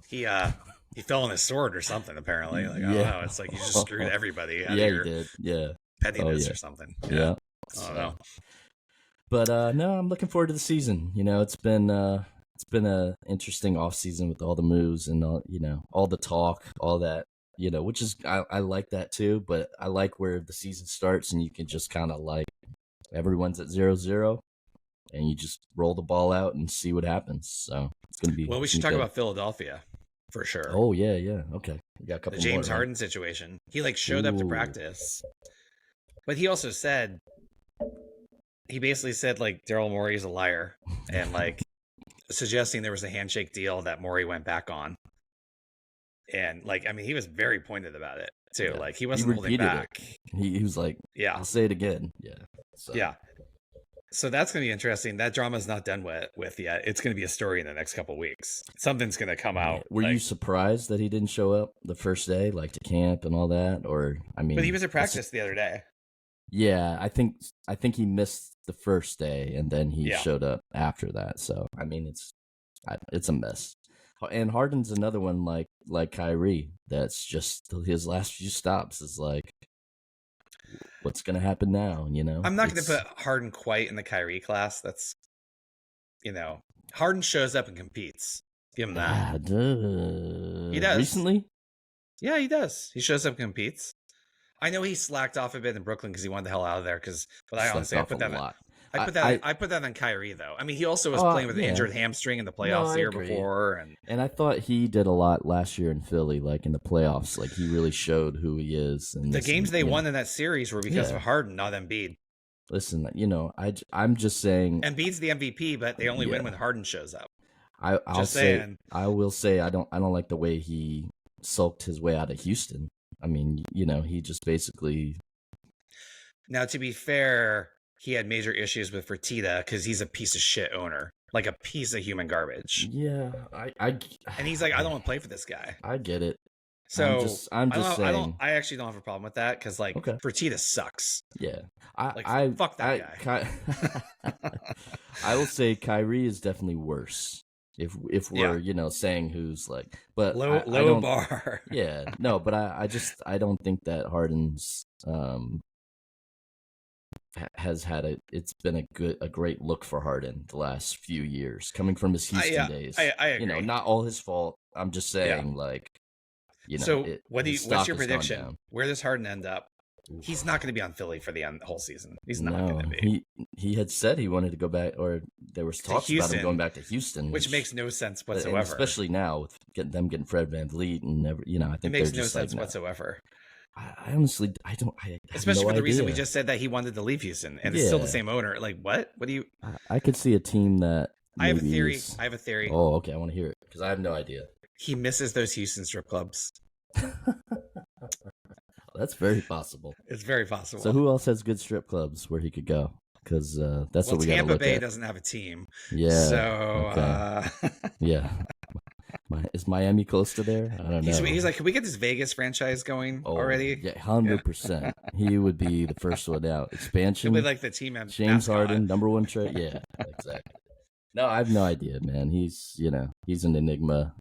He fell on his sword or something, apparently. Like, I don't know. It's like you just screwed everybody out yeah, of your he did. Yeah. pettiness yeah. or something. Yeah. I don't know. But no, I'm looking forward to the season. It's been a interesting off season with all the moves and all, all the talk, all that, which is I like that too. But I like where the season starts and you can just kind of like everyone's at 0-0 and you just roll the ball out and see what happens. So it's gonna be. Well, we should talk about Philadelphia for sure. Oh yeah, okay. We got a couple the James more, Harden situation. He showed up to practice, but he also said. He basically said Daryl Morey is a liar and suggesting there was a handshake deal that Morey went back on. And he was very pointed about it too. Yeah. He wasn't holding back. He was like, yeah, I'll say it again. Yeah. So. Yeah. So that's going to be interesting. That drama's not done with yet. It's going to be a story in the next couple of weeks. Something's going to come out. Were you surprised that he didn't show up the first day, to camp and all that? Or, but he was at practice the other day. Yeah, I think he missed the first day and then he showed up after that. So it's a mess. And Harden's another one like Kyrie. That's just his last few stops is what's gonna happen now? I'm not going to put Harden quite in the Kyrie class. That's Harden shows up and competes. Give him that. He does. Recently? Yeah, he does. He shows up and competes. I know he slacked off a bit in Brooklyn because he wanted the hell out of there. But I honestly, I put that on Kyrie though. He also was playing with an injured hamstring in the playoffs the year before, and I thought he did a lot last year in Philly, in the playoffs. He really showed who he is. And the games they won in that series were because of Harden, not Embiid. Listen, I'm just saying Embiid's the MVP, but they only win when Harden shows up. I will say I don't like the way he sulked his way out of Houston. He just basically. Now, to be fair, he had major issues with Fertitta because he's a piece of shit owner, a piece of human garbage. Yeah, and he's like, I don't want to play for this guy. I get it. So I'm just saying. I actually don't have a problem with that because Fertitta sucks. Yeah, fuck that guy. I will say Kyrie is definitely worse. If we're saying who's but low bar. Yeah, no, but I don't think that Harden's has had it's been a great look for Harden the last few years coming from his Houston days. I agree. Not all his fault. I'm just saying So what's your prediction? Where does Harden end up? He's not going to be on Philly for the whole season. He's not going to be. He had said he wanted to go back, or there was talks about him going back to Houston, which makes no sense whatsoever. Especially now with getting Fred VanVleet and I think it makes no sense whatsoever. I honestly, I don't. Especially for the reason we just said that he wanted to leave Houston, and it's still the same owner. What? What do you? I could see a team that. I have a theory. Oh, okay. I want to hear it because I have no idea. He misses those Houston strip clubs. That's very possible. It's very possible. So who else has good strip clubs where he could go? Because that's what we got to look at. Tampa Bay doesn't have a team. Yeah. So okay. Yeah. Is Miami close to there? I don't know. He's like, can we get this Vegas franchise going already? Yeah, 100%. He would be the first one out. Expansion. He'll be like the team James Harden, #1 trade. Yeah, exactly. No, I have no idea, man. He's an enigma.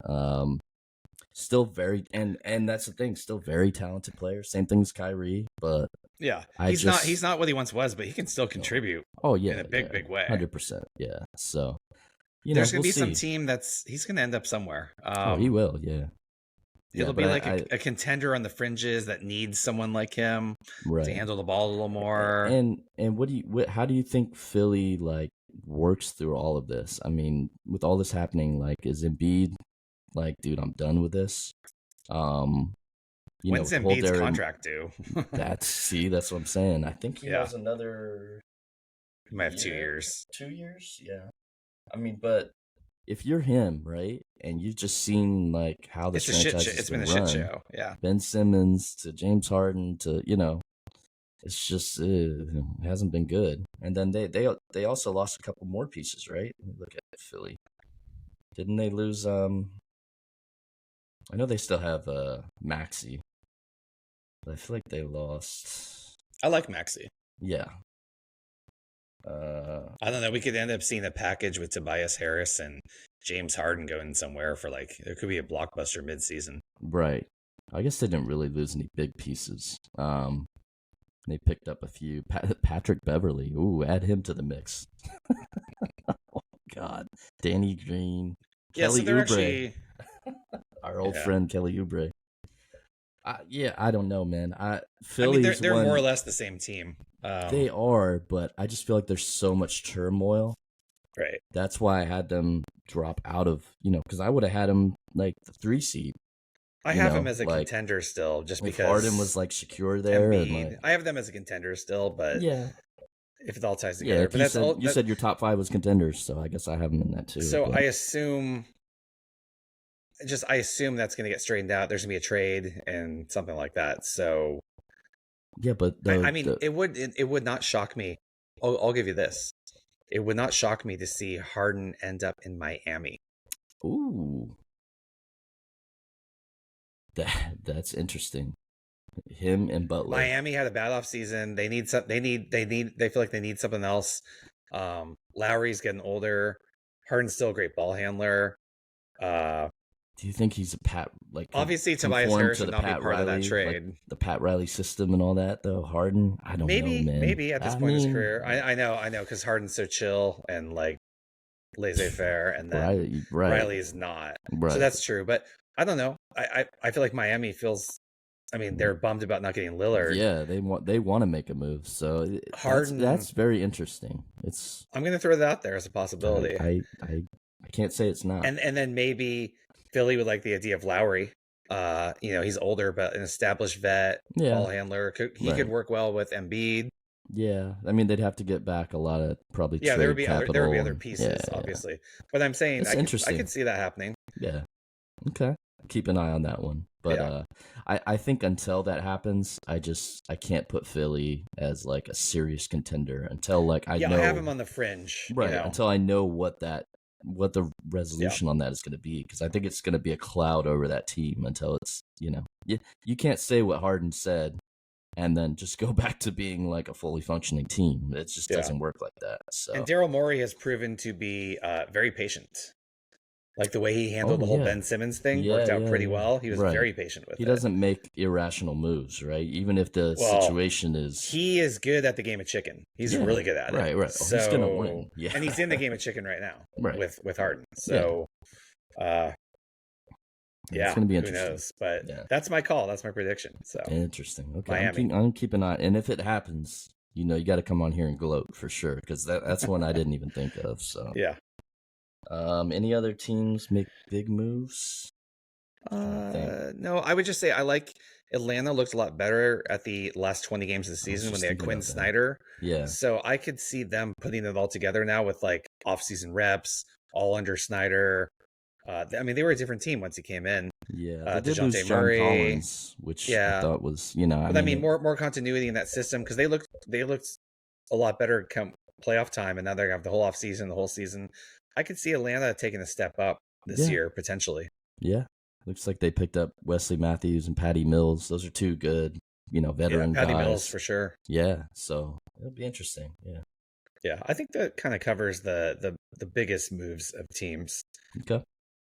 Still very and that's the thing. Still very talented player. Same thing as Kyrie, but yeah, he's not what he once was, but he can still contribute. Oh yeah, in a big way. 100%. Yeah. So there's gonna be some team he's gonna end up somewhere. He will. Yeah. It'll be a contender on the fringes that needs someone like him to handle the ball a little more. And how do you think Philly works through all of this? With all this happening, is Embiid dude, I'm done with this. When's Embiid's contract due? That's what I'm saying. I think he has another. He might have 2 years. 2 years, yeah. But if you're him, right, and you've just seen how this franchise it's been a shit show. Yeah. Ben Simmons to James Harden to it's just it hasn't been good. And then they also lost a couple more pieces, right? Look at Philly. Didn't they lose I know they still have Maxi, but I feel like they lost. I like Maxi. Yeah. I don't know. We could end up seeing a package with Tobias Harris and James Harden going somewhere for like there could be a blockbuster midseason. Right. I guess they didn't really lose any big pieces. They picked up a few. Patrick Beverly. Ooh, add him to the mix. Oh God, Danny Green, Kelly so they're Oubre, actually our old friend Kelly Oubre. I don't know, man. Philly's they're more or less the same team. They are, but I just feel like there's so much turmoil. Right. That's why I had them drop out of, because I would have had them like the 3 seed. I have him as a contender still, just because Harden was like secure there. I have them as a contender still, but yeah, if it all ties together. But you said your top 5 was contenders, so I guess I have them in that too. So I assume that's going to get straightened out. There's going to be a trade and something like that. So yeah, but it would not shock me. I'll give you this. It would not shock me to see Harden end up in Miami. Ooh. That's interesting. Him and Butler. Miami had a bad offseason. They feel like they need something else. Lowry's getting older. Harden's still a great ball handler. Do you think he's a obviously Tobias Harris would not be part of that trade. Like the Pat Riley system and all that though? Harden? I don't know, man. Maybe at this point in his career. I know, because Harden's so chill and like laissez-faire, and then Riley is not. Right. So that's true. But I don't know. I feel like Miami feels. I mean, they're bummed about not getting Lillard. Yeah, they want to make a move. So Harden, that's very interesting. I'm going to throw that out there as a possibility. I can't say it's not. And then maybe Philly would like the idea of Lowry. He's older, but an established vet, ball handler. He could work well with Embiid. Yeah, I mean they'd have to get back a lot of probably. Yeah, there would be other and, pieces, obviously. But I'm saying I could see that happening. Yeah. Okay. Keep an eye on that one. But I think until that happens, I can't put Philly as like a serious contender until like I know I have him on the fringe. Right. Until I know what the resolution on that is going to be, because I think it's going to be a cloud over that team until it's you can't say what Harden said and then just go back to being like a fully functioning team. It just doesn't work like that. So. And Daryl Morey has proven to be very patient. Like the way he handled the whole Ben Simmons thing worked out pretty well. He was very patient with it. He doesn't make irrational moves, right? Even if the situation is... He is good at the game of chicken. He's really good at it. Right. So, he's going to win. Yeah. And he's in the game of chicken right now with Harden. So, it's going to be interesting. Who knows? But that's my call. That's my prediction. So interesting. Okay. Miami. I'm keeping an eye. And if it happens, you got to come on here and gloat for sure, because that's one I didn't even think of. So yeah. Any other teams make big moves? No, I would just say I like Atlanta looked a lot better at the last 20 games of the season when they had Quinn Snyder. Yeah. So I could see them putting it all together now with like off-season reps, all under Snyder. I mean, they were a different team once he came in. Yeah. DeJounte Murray, Collins, which I thought was, But I mean, more continuity in that system, because they looked a lot better come playoff time, and now they're gonna have the whole offseason, the whole season. I could see Atlanta taking a step up this year, potentially. Yeah. Looks like they picked up Wesley Matthews and Patty Mills. Those are two good, veteran guys. Patty Mills for sure. Yeah. So it'll be interesting. Yeah. Yeah. I think that kind of covers the biggest moves of teams. Okay.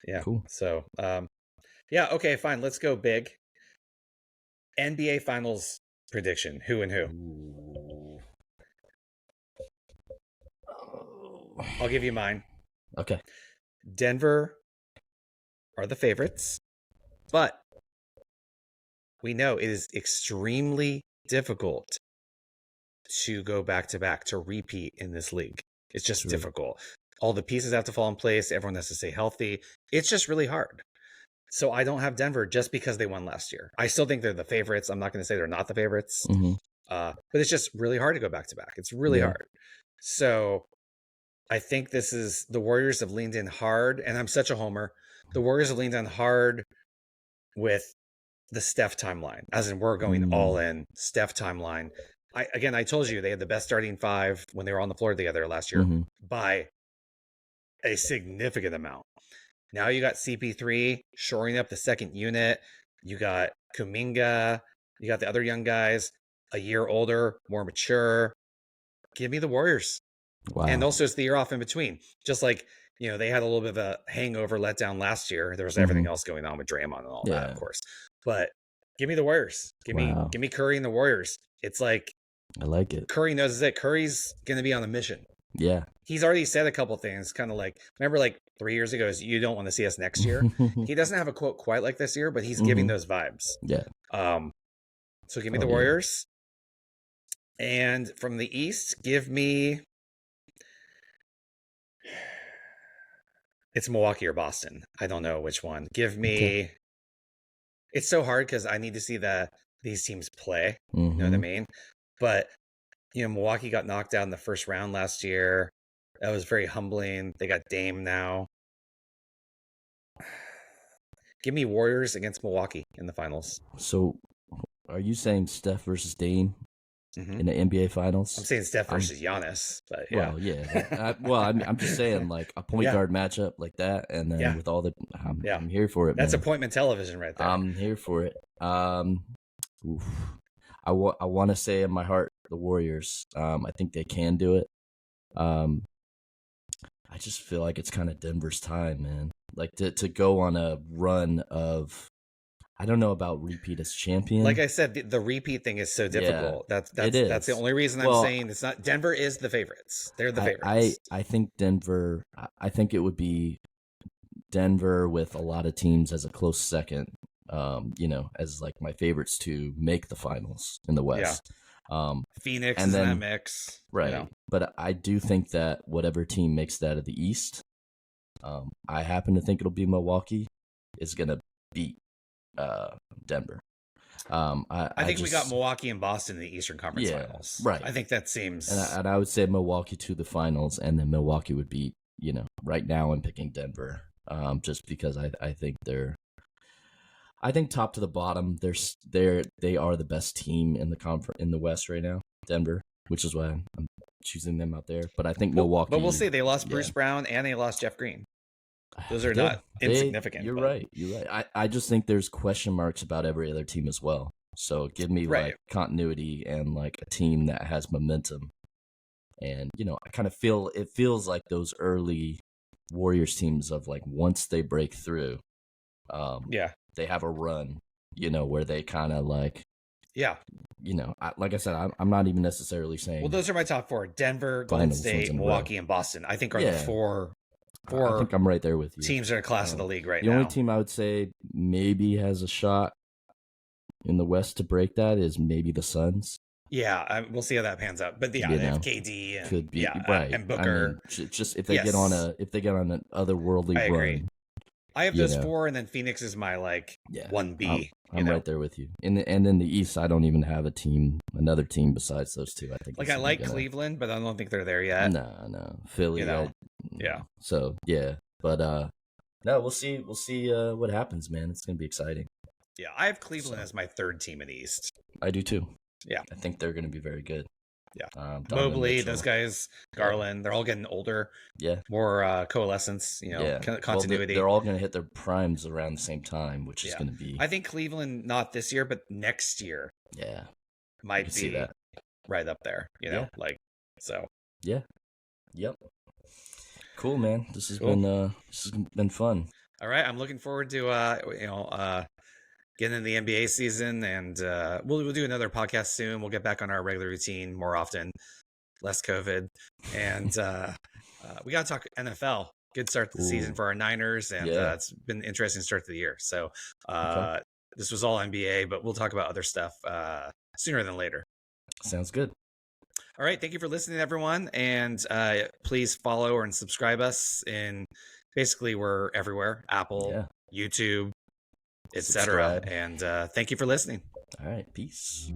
Yeah. Cool. So, okay, fine. Let's go big. NBA Finals prediction. Who and who? Ooh. I'll give you mine. Okay. Denver are the favorites, but we know it is extremely difficult to go back to back, to repeat in this league. It's just difficult. All the pieces have to fall in place. Everyone has to stay healthy. It's just really hard. So I don't have Denver just because they won last year. I still think they're the favorites. I'm not going to say they're not the favorites, but it's just really hard to go back to back. It's really hard. So I think the Warriors have leaned in hard, and I'm such a homer. The Warriors have leaned in hard with the Steph timeline, as in we're going all in Steph timeline. I told you they had the best starting 5 when they were on the floor together last year by a significant amount. Now you got CP3 shoring up the second unit. You got Kuminga. You got the other young guys, a year older, more mature. Give me the Warriors. Wow. And also it's the year off in between. Just like, they had a little bit of a hangover letdown last year. There was everything else going on with Draymond and all that, of course. But give me the Warriors. Give me Curry and the Warriors. It's like, I like it. Curry knows it. Curry's going to be on a mission. Yeah. He's already said a couple things, kind of like, remember like 3 years ago, you don't want to see us next year. He doesn't have a quote quite like this year, but he's giving those vibes. Yeah. So give me the Warriors. And from the East, give me, it's Milwaukee or Boston. I don't know which one. Give me, it's so hard because I need to see these teams play. You know what I mean? But, Milwaukee got knocked out in the first round last year. That was very humbling. They got Dame now. Give me Warriors against Milwaukee in the finals. So, are you saying Steph versus Dame in the NBA Finals? I'm saying Steph versus Giannis, but yeah. Well, yeah. I'm just saying like a point guard matchup like that, and then with all the, I'm here for it. That's man. appointment television right there. I'm here for it. I want to say in my heart the Warriors. I think they can do it. I just feel like it's kind of Denver's time, man. Like to go on a run of, I don't know about repeat as champion. Like I said, the repeat thing is so difficult. Yeah, that's the only reason I'm saying it's not. Denver is the favorites. They're the favorites. I think Denver. I think it would be Denver with a lot of teams as a close second. As like my favorites to make the finals in the West. Phoenix is in that mix. Right. But I do think that whatever team makes that of the East, I happen to think it'll be Milwaukee, is going to beat Denver. I think we got Milwaukee and Boston in the Eastern Conference Finals. Right. I think that seems... And I would say Milwaukee to the finals, and then Milwaukee would beat, right now I'm picking Denver, just because I think they're... I think top to the bottom, they are the best team in the West right now, Denver, which is why I'm choosing them out there. But I think Milwaukee. But we'll see. They lost Bruce Brown and they lost Jeff Green. Those are not insignificant. You're right. I just think there's question marks about every other team as well. So give me like continuity and like a team that has momentum. And I kind of feels like those early Warriors teams of like once they break through. They have a run, where they kind of like, like I said, I'm not even necessarily saying. Well, those are my top four: Denver, Golden State, Milwaukee, and Boston. I think are the four. I think I'm right there with you. Teams are in class of the league right now. The only team I would say maybe has a shot in the West to break that is maybe the Suns. Yeah, we'll see how that pans out. But they have KD and could be right, and Booker. I mean, just if they get on an otherworldly run. Agree. I have those four, and then Phoenix is my 1B. I'm right there with you. And in the East, I don't even have another team besides those two. I think I like Cleveland, but I don't think they're there yet. No, Philly. Yeah. So but no, we'll see. We'll see what happens, man. It's gonna be exciting. Yeah, I have Cleveland as my third team in the East. I do too. Yeah, I think they're gonna be very good. Yeah, Mobley, those guys, Garland, they're all getting older. Yeah, more coalescence. Continuity. Well, they're all going to hit their primes around the same time, which is going to be. I think Cleveland not this year, but next year. Yeah, might be right up there. So. Yeah. Yep. Cool, man. This has been fun. All right, I'm looking forward to getting into the NBA season, and we'll do another podcast soon. We'll get back on our regular routine more often, less COVID, and we got to talk NFL. Good start to the season for our Niners, and it's been an interesting start to the year. So this was all NBA, but we'll talk about other stuff sooner than later. Sounds good. All right, thank you for listening, everyone, and please follow and subscribe us. In basically, we're everywhere: Apple, YouTube, etc. And thank you for listening. All right, peace.